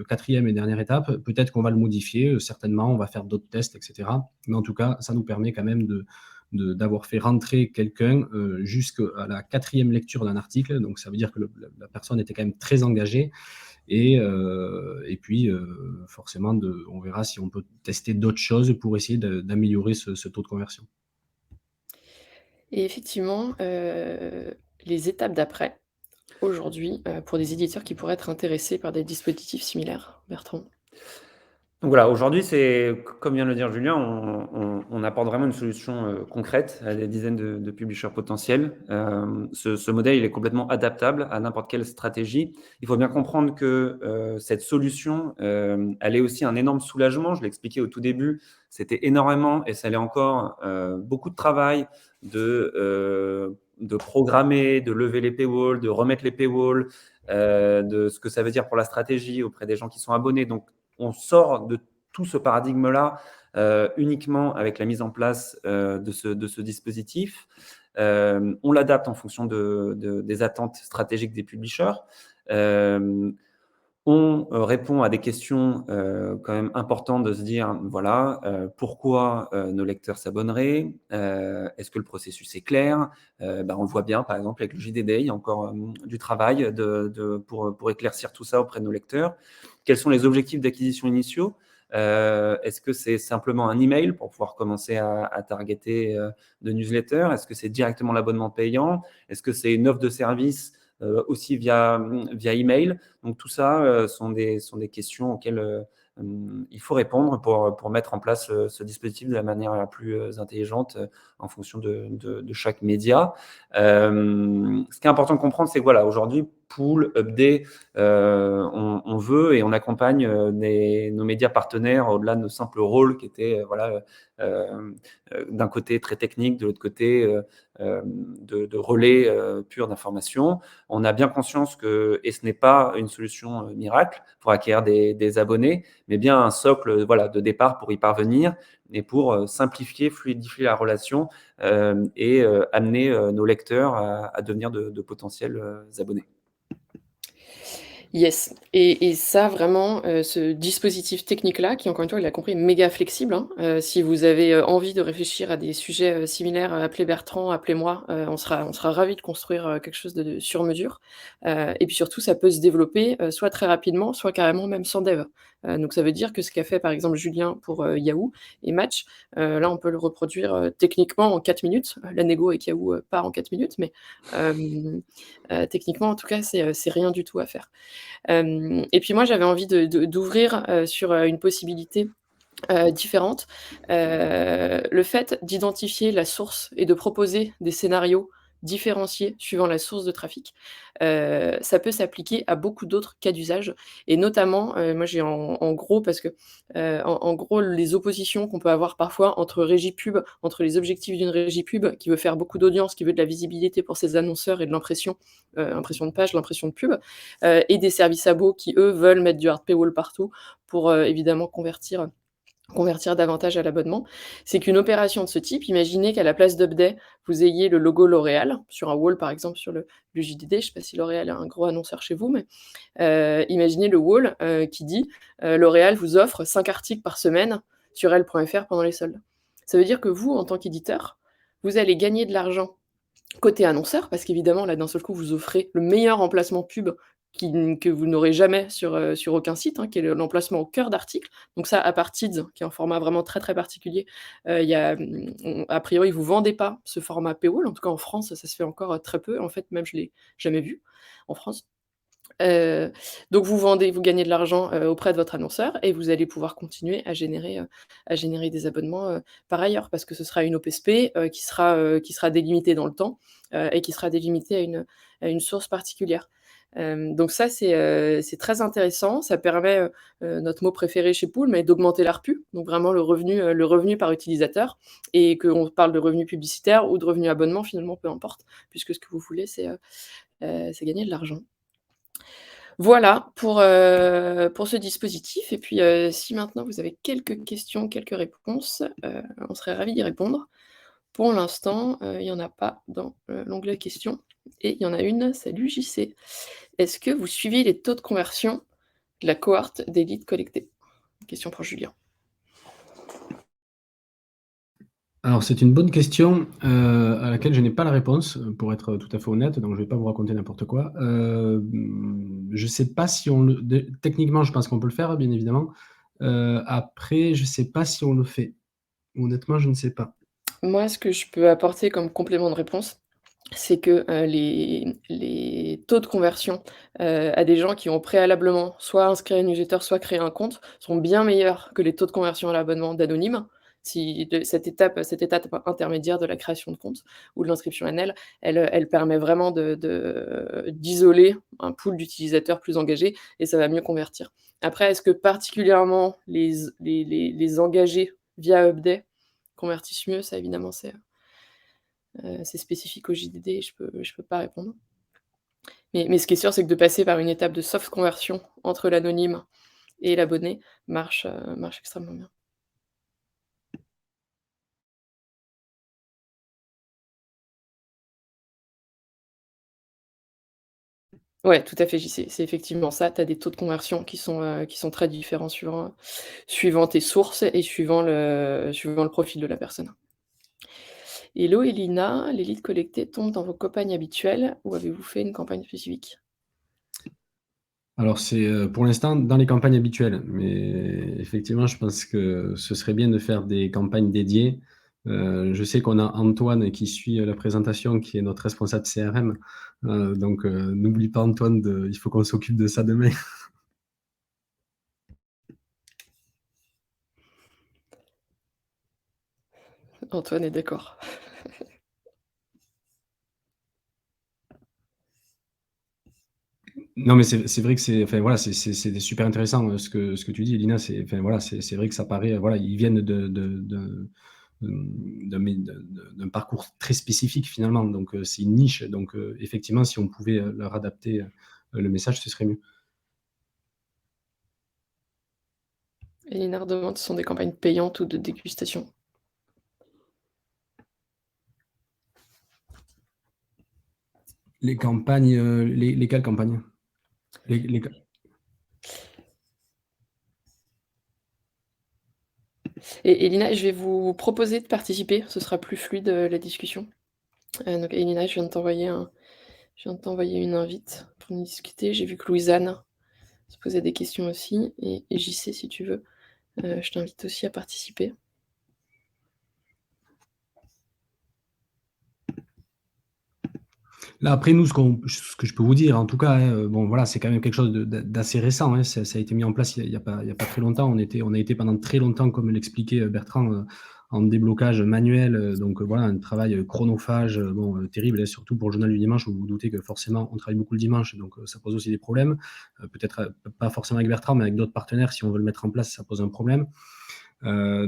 quatrième et dernière étape. Peut-être qu'on va le modifier, certainement, on va faire d'autres tests, etc. Mais en tout cas, ça nous permet quand même d'avoir fait rentrer quelqu'un jusqu'à la quatrième lecture d'un article. Donc, ça veut dire que la personne était quand même très engagée. Et puis, forcément, on verra si on peut tester d'autres choses pour essayer d'améliorer ce taux de conversion. Et effectivement, les étapes d'après, aujourd'hui, pour des éditeurs qui pourraient être intéressés par des dispositifs similaires, Bertrand? Donc voilà, aujourd'hui, comme vient de le dire Julien, on apporte vraiment une solution concrète à des dizaines de publishers potentiels. Ce modèle, il est complètement adaptable à n'importe quelle stratégie. Il faut bien comprendre que cette solution, elle est aussi un énorme soulagement. Je l'ai expliqué au tout début, c'était énormément, et ça l'est encore, beaucoup de travail de programmer, de lever les paywalls, de remettre les paywalls, de ce que ça veut dire pour la stratégie auprès des gens qui sont abonnés. Donc, on sort de tout ce paradigme-là uniquement avec la mise en place de ce dispositif. On l'adapte en fonction des attentes stratégiques des publishers. On répond à des questions quand même importantes de se dire, voilà, pourquoi nos lecteurs s'abonneraient? Est-ce que le processus est clair? On le voit bien, par exemple, avec le JDD, il y a encore du travail pour éclaircir tout ça auprès de nos lecteurs. Quels sont les objectifs d'acquisition initiaux? Est-ce que c'est simplement un email pour pouvoir commencer à targeter de newsletters? Est-ce que c'est directement l'abonnement payant? Est-ce que c'est une offre de service aussi via email? Donc tout ça sont des questions auxquelles il faut répondre pour mettre en place ce dispositif de la manière la plus intelligente en fonction de chaque média. Ce qui est important de comprendre, c'est que voilà, aujourd'hui, Pool, Upday, on veut et on accompagne nos médias partenaires au-delà de nos simples rôles qui étaient d'un côté très technique, de l'autre côté de relais pur d'information. On a bien conscience que, et ce n'est pas une solution miracle pour acquérir des abonnés, mais bien un socle de départ pour y parvenir et pour simplifier, fluidifier la relation et amener nos lecteurs à devenir de potentiels abonnés. Yes, et ça vraiment, ce dispositif technique-là qui encore une fois, il a compris, méga flexible, hein. Si vous avez, envie de réfléchir à des sujets, similaires, appelez Bertrand, appelez-moi, on sera ravis de construire, quelque chose de sur mesure. Et puis surtout, ça peut se développer, soit très rapidement, soit carrément même sans dev. Donc ça veut dire que ce qu'a fait par exemple Julien pour, Yahoo et Match, là on peut le reproduire, techniquement en 4 minutes. La négo avec Yahoo, pas en 4 minutes, mais techniquement en tout cas, c'est rien du tout à faire. Et puis moi, j'avais envie d'ouvrir sur une possibilité différente. Le fait d'identifier la source et de proposer des scénarios différenciés suivant la source de trafic, ça peut s'appliquer à beaucoup d'autres cas d'usage et notamment, moi j'ai en gros parce que, en gros les oppositions qu'on peut avoir parfois entre régie pub, entre les objectifs d'une régie pub qui veut faire beaucoup d'audience, qui veut de la visibilité pour ses annonceurs et de l'impression, impression de page, l'impression de pub, et des services abos qui eux veulent mettre du hard paywall partout pour, évidemment convertir davantage à l'abonnement. C'est qu'une opération de ce type, imaginez qu'à la place d'Upday, vous ayez le logo L'Oréal sur un wall, par exemple sur le JDD. Je ne sais pas si L'Oréal est un gros annonceur chez vous, mais imaginez le wall qui dit L'Oréal vous offre 5 articles par semaine sur elle.fr pendant les soldes. Ça veut dire que vous, en tant qu'éditeur, vous allez gagner de l'argent côté annonceur, parce qu'évidemment, là, d'un seul coup, vous offrez le meilleur emplacement pub que vous n'aurez jamais sur aucun site, qui est l'emplacement au cœur d'article. Donc ça, Apartids, qui est un format vraiment très, très particulier, a priori, vous ne vendez pas ce format paywall. En tout cas, en France, ça se fait encore très peu. En fait, même, je ne l'ai jamais vu en France. Donc vous gagnez de l'argent auprès de votre annonceur et vous allez pouvoir continuer à générer des abonnements par ailleurs parce que ce sera une OPSP qui sera délimitée dans le temps et qui sera délimitée à une source particulière. Donc ça c'est très intéressant, ça permet notre mot préféré chez Pool, mais d'augmenter l'ARPU, donc vraiment le revenu par utilisateur, et qu'on parle de revenu publicitaire ou de revenu abonnement, finalement peu importe, puisque ce que vous voulez c'est gagner de l'argent. Voilà pour ce dispositif et puis, si maintenant vous avez quelques questions, quelques réponses, on serait ravis d'y répondre. Pour l'instant, il y en a pas dans, l'onglet questions et il y en a une. Salut JC. Est-ce que vous suivez les taux de conversion de la cohorte des leads collectés? Question pour Julien. Alors, c'est une bonne question à laquelle je n'ai pas la réponse, pour être tout à fait honnête, donc je ne vais pas vous raconter n'importe quoi. Je ne sais pas si techniquement, je pense qu'on peut le faire, bien évidemment. Après, je ne sais pas si on le fait. Honnêtement, je ne sais pas. Moi, ce que je peux apporter comme complément de réponse, c'est que les taux de conversion à des gens qui ont préalablement soit inscrit à une newsletter, soit créé un compte, sont bien meilleurs que les taux de conversion à l'abonnement d'anonymes. Cette étape intermédiaire de la création de compte ou de l'inscription annuelle, elle permet vraiment d'isoler un pool d'utilisateurs plus engagés et ça va mieux convertir. Après, est-ce que particulièrement les engagés via Upday convertissent mieux? Ça, évidemment, c'est spécifique au JDD et je peux pas répondre. Mais ce qui est sûr, c'est que de passer par une étape de soft conversion entre l'anonyme et l'abonné marche extrêmement bien. Ouais, tout à fait, JC. C'est effectivement ça. Tu as des taux de conversion qui sont très différents suivant tes sources et suivant le profil de la personne. Hello Elina, les leads collectés tombent dans vos campagnes habituelles ou avez-vous fait une campagne spécifique? Alors, c'est pour l'instant dans les campagnes habituelles, mais effectivement, je pense que ce serait bien de faire des campagnes dédiées. Je sais qu'on a Antoine qui suit la présentation, qui est notre responsable CRM. Donc, n'oublie pas Antoine, il faut qu'on s'occupe de ça demain. Antoine est d'accord. Non, mais c'est vrai que c'est super intéressant ce que tu dis, Elina. C'est vrai que ça paraît, ils viennent d'un parcours très spécifique finalement. Donc, c'est une niche. Donc, effectivement, si on pouvait leur adapter le message, ce serait mieux. Elina demande si ce sont des campagnes payantes ou de dégustation. Les campagnes, lesquelles campagnes? Et Elina, je vais vous proposer de participer, ce sera plus fluide la discussion. Donc Elina, je viens de t'envoyer une invite pour nous discuter. J'ai vu que Louisanne se posait des questions aussi, et JC, si tu veux, je t'invite aussi à participer. Là, après, nous, ce que je peux vous dire, en tout cas, c'est quand même quelque chose d'assez récent. Ça a été mis en place il y a pas très longtemps. On a été pendant très longtemps, comme l'expliquait Bertrand, en déblocage manuel, donc voilà, un travail chronophage, terrible, surtout pour le journal du dimanche, où vous vous doutez que forcément on travaille beaucoup le dimanche, donc ça pose aussi des problèmes. Peut-être pas forcément avec Bertrand, mais avec d'autres partenaires, si on veut le mettre en place, ça pose un problème. Là,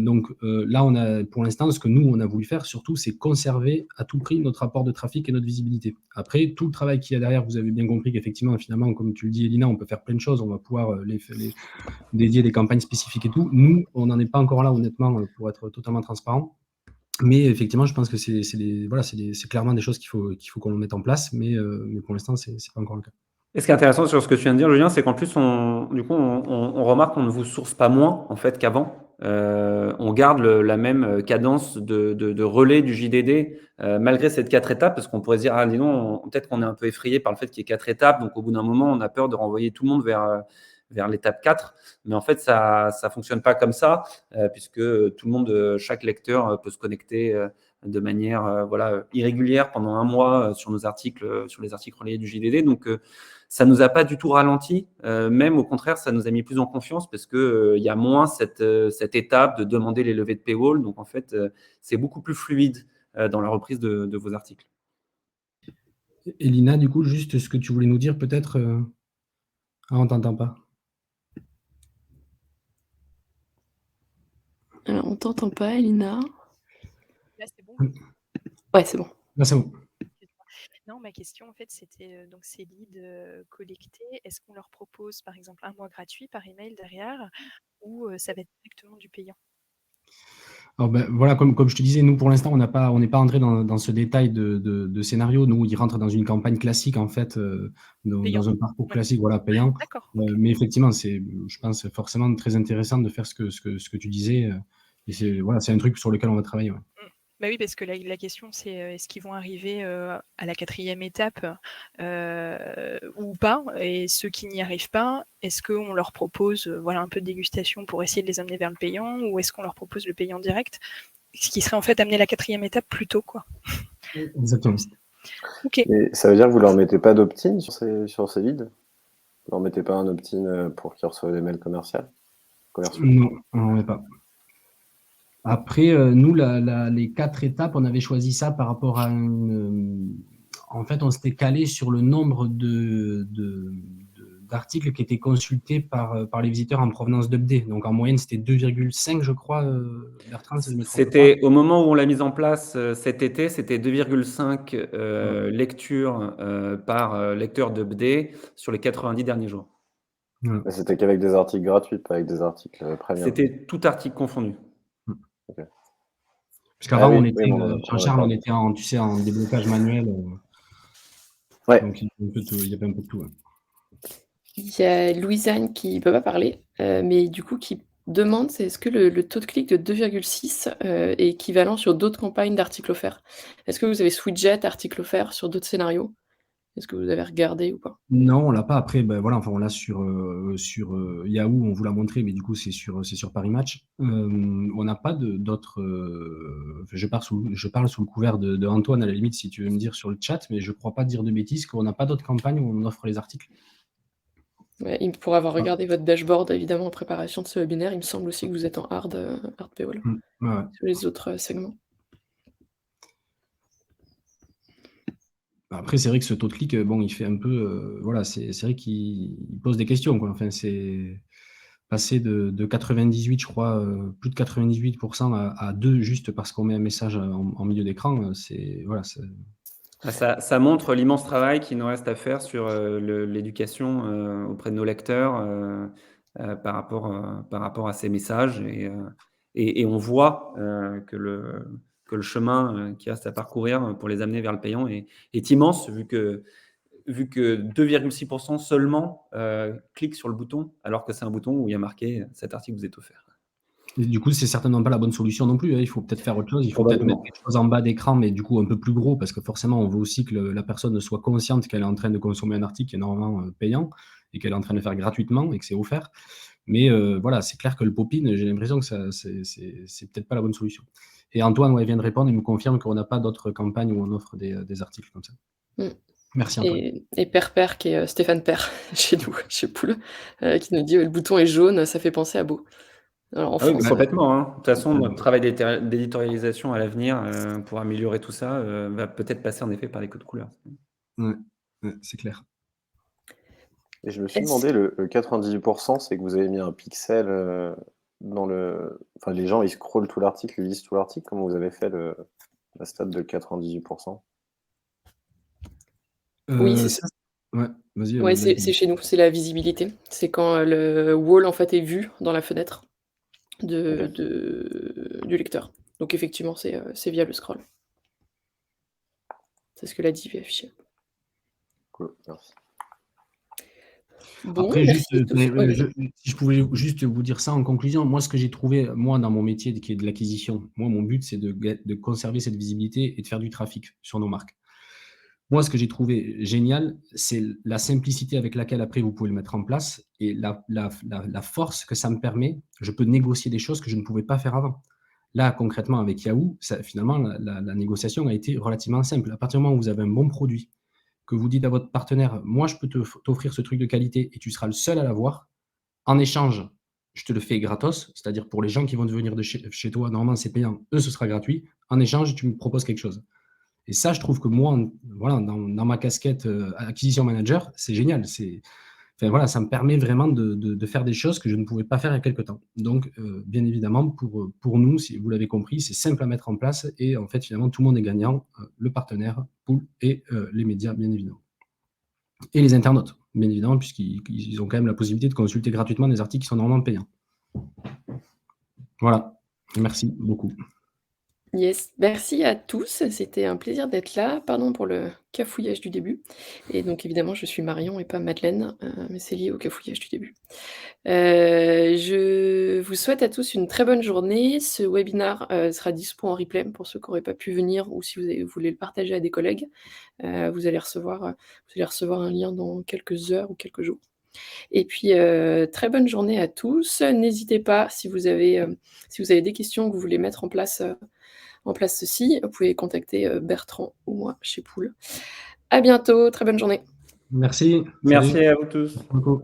pour l'instant, ce que nous, on a voulu faire surtout, c'est conserver à tout prix notre rapport de trafic et notre visibilité. Après, tout le travail qu'il y a derrière, vous avez bien compris qu'effectivement, finalement, comme tu le dis, Elina, on peut faire plein de choses, on va pouvoir les dédier des campagnes spécifiques et tout. Nous, on n'en est pas encore là, honnêtement, pour être totalement transparent. Mais effectivement, je pense que c'est clairement des choses qu'il faut qu'on mette en place, mais pour l'instant, c'est pas encore le cas. Et ce qui est intéressant sur ce que tu viens de dire, Julien, c'est qu'en plus, on remarque qu'on ne vous source pas moins en fait qu'avant. On garde la même cadence de relais du JDD malgré ces 4 étapes, parce qu'on pourrait se dire, ah, dis donc, peut-être qu'on est un peu effrayé par le fait qu'il y ait 4 étapes, donc au bout d'un moment, on a peur de renvoyer tout le monde vers l'étape 4. Mais en fait, ça fonctionne pas comme ça, puisque tout le monde, chaque lecteur peut se connecter de manière irrégulière pendant un mois sur nos articles, sur les articles relayés du JDD. Donc, ça nous a pas du tout ralenti, même au contraire, ça nous a mis plus en confiance parce que il y a moins cette étape de demander les levées de paywall. Donc en fait, c'est beaucoup plus fluide dans la reprise de vos articles. Elina, du coup, juste ce que tu voulais nous dire, peut-être. Ah, on t'entend pas. Alors, on t'entend pas, Elina. Là, c'est bon. Ouais, c'est bon. Là, c'est bon. Non, ma question, en fait, c'était donc ces leads collectés, est-ce qu'on leur propose, par exemple, un mois gratuit par email derrière ou ça va être directement du payant? Alors voilà, comme je te disais, nous, pour l'instant, on n'est pas entré dans ce détail de scénario. Nous, ils rentrent dans une campagne classique, en fait, dans un parcours classique, voilà, payant. D'accord. Mais effectivement, c'est, je pense, forcément très intéressant de faire ce que tu disais. Et c'est un truc sur lequel on va travailler. Ouais. Bah oui, parce que la question, c'est est-ce qu'ils vont arriver à la 4e étape ou pas? Et ceux qui n'y arrivent pas, est-ce qu'on leur propose un peu de dégustation pour essayer de les amener vers le payant, ou est-ce qu'on leur propose le payant direct? Ce qui serait en fait amener la 4e étape plus tôt, quoi. Exactement. Ok. Et ça veut dire que vous leur mettez pas d'opt-in sur ces leads? Vous leur mettez pas un opt-in pour qu'ils reçoivent des mails commerciaux? Non, on n'en met pas. Après, nous, les 4 étapes, on avait choisi ça par rapport à en fait, on s'était calé sur le nombre d'articles qui étaient consultés par les visiteurs en provenance d'Update. Donc, en moyenne, c'était 2,5, je crois, Bertrand, si je me trompe pas. C'était au moment où on l'a mise en place cet été, c'était 2,5 lectures par lecteur d'Update sur les 90 derniers jours. Voilà. C'était qu'avec des articles gratuits, pas avec des articles premium. C'était tout article confondu. Okay. Parce qu'avant, Jean-Charles, on était en déblocage manuel. Ouais. Donc, il y avait un peu de tout. Ouais. Il y a Louise-Anne qui ne peut pas parler, mais du coup qui demande, c'est est-ce que le taux de clic de 2,6 est équivalent sur d'autres campagnes d'articles offerts? Est-ce que vous avez Switjet, articles offerts sur d'autres scénarios? Est-ce que vous avez regardé ou pas? Non, on l'a pas. Après, on l'a sur Yahoo, on vous l'a montré, mais du coup, c'est sur Paris Match. On n'a pas d'autres. Je parle sous le couvert de Antoine, à la limite, si tu veux me dire sur le chat, mais je ne crois pas dire de bêtises qu'on n'a pas d'autres campagnes où on offre les articles. Ouais, pour avoir regardé votre dashboard, évidemment, en préparation de ce webinaire, il me semble aussi que vous êtes en hard paywall sur les autres segments. Après, c'est vrai que ce taux de clic, il fait un peu, c'est vrai qu'il pose des questions, quoi. Enfin, c'est passer de 98, je crois, plus de 98% à 2 juste parce qu'on met un message en milieu d'écran, Ça montre l'immense travail qu'il nous reste à faire sur l'éducation auprès de nos lecteurs par rapport à ces messages. Et on voit que le chemin qui reste à parcourir pour les amener vers le payant est immense, vu que 2,6% seulement cliquent sur le bouton, alors que c'est un bouton où il y a marqué « Cet article vous est offert ». Et du coup, c'est certainement pas la bonne solution non plus. Il faut peut-être faire autre chose. Il faut peut-être mettre quelque chose en bas d'écran, mais du coup un peu plus gros, parce que forcément, on veut aussi que la personne soit consciente qu'elle est en train de consommer un article qui est normalement payant et qu'elle est en train de le faire gratuitement et que c'est offert. Mais c'est clair que le pop-in, j'ai l'impression que c'est peut-être pas la bonne solution. Et Antoine vient de répondre, il me confirme qu'on n'a pas d'autres campagnes où on offre des articles comme ça. Merci Antoine. Et Père, qui est Stéphane Père, chez nous, chez Poule, qui nous dit le bouton est jaune, ça fait penser à Beau. Alors, en Ah oui, France, complètement, hein. De toute façon, notre travail d'éditorialisation à l'avenir pour améliorer tout ça va peut-être passer en effet par les codes couleurs. Ouais, c'est clair. Et je me suis Est-ce- demandé, le 98%, c'est que vous avez mis un pixel dans le... Enfin, les gens, ils scrollent tout l'article, ils lisent tout l'article. Comment vous avez fait la stat de 98%? Oui, c'est ça. Ouais, vas-y. Ouais, c'est chez nous, c'est la visibilité. C'est quand le wall en fait est vu dans la fenêtre du lecteur. Donc effectivement, c'est via le scroll. C'est ce que la div est affiché. Cool, merci. Bon, Après, merci juste, à tous. Oui, vas-y. si je pouvais juste vous dire ça en conclusion, moi, ce que j'ai trouvé, moi, dans mon métier qui est de l'acquisition, moi, mon but, c'est de conserver cette visibilité et de faire du trafic sur nos marques. Moi, ce que j'ai trouvé génial, c'est la simplicité avec laquelle après vous pouvez le mettre en place et la force que ça me permet. Je peux négocier des choses que je ne pouvais pas faire avant. Là, concrètement, avec Yahoo, finalement, la négociation a été relativement simple. À partir du moment où vous avez un bon produit, que vous dites à votre partenaire, moi, je peux t'offrir ce truc de qualité et tu seras le seul à l'avoir. En échange, je te le fais gratos, c'est-à-dire pour les gens qui vont venir de chez toi, normalement, c'est payant, eux, ce sera gratuit. En échange, tu me proposes quelque chose. Et ça, je trouve que moi, voilà, dans ma casquette acquisition manager, c'est génial. Enfin, voilà, ça me permet vraiment de faire des choses que je ne pouvais pas faire il y a quelque temps. Donc, bien évidemment, pour nous, si vous l'avez compris, c'est simple à mettre en place et en fait, finalement, tout le monde est gagnant, le partenaire, Pool et les médias, bien évidemment. Et les internautes, bien évidemment, puisqu'ils ont quand même la possibilité de consulter gratuitement des articles qui sont normalement payants. Voilà. Merci beaucoup. Yes, merci à tous, c'était un plaisir d'être là. Pardon pour le cafouillage du début. Et donc évidemment, je suis Marion et pas Madeleine, mais c'est lié au cafouillage du début. Je vous souhaite à tous une très bonne journée. Ce webinaire sera dispo en replay pour ceux qui n'auraient pas pu venir ou si vous voulez le partager à des collègues. Vous allez recevoir un lien dans quelques heures ou quelques jours. Et puis, très bonne journée à tous. N'hésitez pas, si vous avez des questions que vous voulez mettre en place ceci, vous pouvez contacter Bertrand ou moi chez Pool. À bientôt, très bonne journée. Merci. Merci Salut. à vous tous. Merci beaucoup.